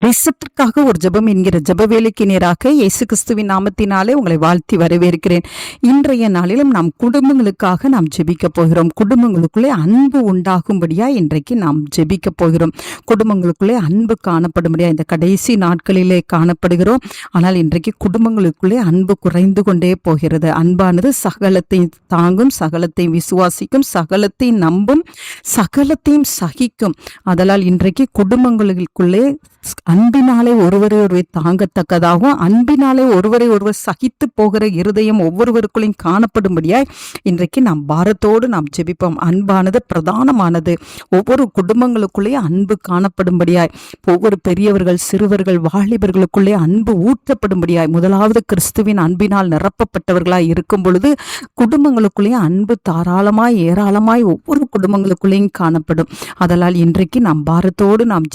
தேசத்திற்காக ஒரு ஜெபம் என்கிற ஜெப வேலைக்கு நேராக இயேசு கிறிஸ்துவின் நாமத்தினாலே உங்களை வாழ்த்தி வரவேற்கிறேன். இன்றைய நாளிலும் நாம் குடும்பங்களுக்காக நாம் ஜெபிக்க போகிறோம். குடும்பங்களுக்குள்ளே அன்பு உண்டாகும்படியா இன்றைக்கு நாம் ஜெபிக்க போகிறோம். குடும்பங்களுக்குள்ளே அன்பு காணப்படும்படியா இந்த கடைசி நாட்களிலே காணப்படுகிறோம். ஆனால் இன்றைக்கு குடும்பங்களுக்குள்ளே அன்பு குறைந்து கொண்டே போகிறது. அன்பானது சகலத்தை தாங்கும், சகலத்தை விசுவாசிக்கும், சகலத்தை நம்பும், சகலத்தையும் சகிக்கும். அதனால் இன்றைக்கு குடும்பங்களுக்குள்ளே அன்பினாலே ஒருவரை ஒருவர் தாங்கத்தக்கதாகவும் அன்பினாலே ஒருவரை ஒருவர் சகித்து போகிற இருதயம் ஒவ்வொருவருக்குள்ளையும் காணப்படும்படியாய் இன்றைக்கு நாம் பாரத்தோடு நாம் ஜெபிப்போம். அன்பானது பிரதானமானது. ஒவ்வொரு குடும்பங்களுக்குள்ளேயும் அன்பு காணப்படும்படியாய், ஒவ்வொரு பெரியவர்கள், சிறுவர்கள், வாலிபர்களுக்குள்ளே அன்பு ஊற்றப்படும்படியாய், முதலாவது கிறிஸ்துவின் அன்பினால் நிரப்பப்பட்டவர்களாய் இருக்கும் பொழுது குடும்பங்களுக்குள்ளேயும் அன்பு தாராளமாய் ஏராளமாய் ஒவ்வொரு குடும்பங்களுக்குள்ளேயும் காணப்படும். அதனால் இன்றைக்கு நாம் பாரத்தோடு நாம்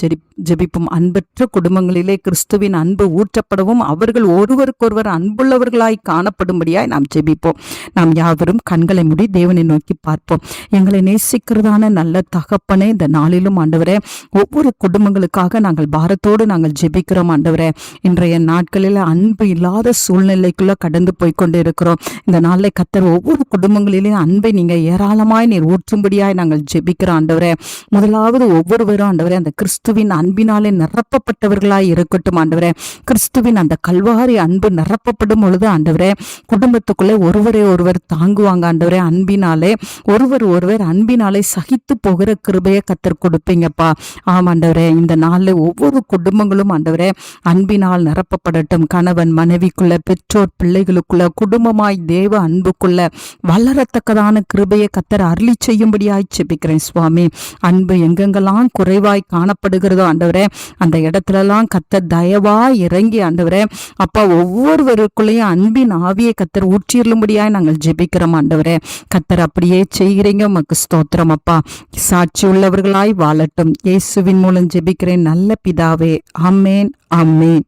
ஜெபிப்போம். அன்பற்ற குடும்பங்களிலே கிறிஸ்துவின் அன்பு ஊற்றப்படவும் அவர்கள் ஒருவருக்கொருவர் அன்புள்ளவர்களாய் காணப்படும்படியாய் நாம் ஜெபிப்போம். நாம் யாவரும் கண்களை மூடி தேவனை நோக்கி பார்ப்போம். எங்களை நேசிக்கிறதான நல்ல தகப்பனே, இந்த நாளிலும் ஆண்டவரே ஒவ்வொரு குடும்பங்களுக்காக நாங்கள் பாரத்தோடு நாங்கள் ஜெபிக்கிறோம். ஆண்டவரே, இன்றைய நாட்களில் அன்பு இல்லாத சூழ்நிலைக்குள்ள கடந்து போய்கொண்டு இருக்கிறோம். இந்த நாளில் கர்த்தர் ஒவ்வொரு குடும்பங்களிலும் அன்பை நீங்க ஏராளமாய் நீர் ஊற்றும்படியாய் நாங்கள் ஜெபிக்கிறோம். ஆண்டவரே, முதலாவது ஒவ்வொருவரும் ஆண்டவரே அந்த கிறிஸ்துவின் அன்பினாலே நிரப்பப்பட்டவர்களாய் இருக்கட்டும். ஆண்டவரே, கிறிஸ்துவின் அந்த கல்வாரி அன்பு நிரப்பப்படும் பொழுது ஆண்டவரே குடும்பத்துக்குள்ளே ஒருவரை ஒருவர் தாங்குவாங்க. ஆண்டவரே, அன்பினாலே ஒருவர் அன்பினாலே சகித்து போகிற கிருபையை கர்த்தர் கொடுப்பீங்கப்பா. ஆமாண்டவரே, இந்த நாளில் ஒவ்வொரு குடும்பங்களும் ஆண்டவரே அன்பினால் நிரப்பப்படட்டும். கணவன் மனைவிக்குள்ள, பெற்றோர் பிள்ளைகளுக்குள்ள, குடும்பமாய் தேவ அன்புக்குள்ள வளரத்தக்கதான கிருபையை கர்த்தர் அருளி செய்யும்படியாய் ஜெபிக்கிறேன். சுவாமி, அன்பு எங்கெங்கெல்லாம் குறைவாய் காணப்படுகிறதோ ஆண்டவரே அந்த இடத்துலலாம் கர்த்தர் தயவா இறங்கி ஆண்டவரே அப்பா ஒவ்வொருவருக்குள்ளேயும் அன்பின் ஆவியை கர்த்தர் ஊற்றியருளும்படியாய் நாங்கள் ஜெபிக்கிறோம். ஆண்டவரே, கர்த்தர் அப்படியே செய்கிறீங்க. உமக்கு ஸ்தோத்திரம் அப்பா. சாட்சி உள்ளவர்களாய் வாழட்டும். இயேசுவின் மூலம் ஜெபிக்கிறேன் நல்ல பிதாவே. ஆமேன், ஆமேன்.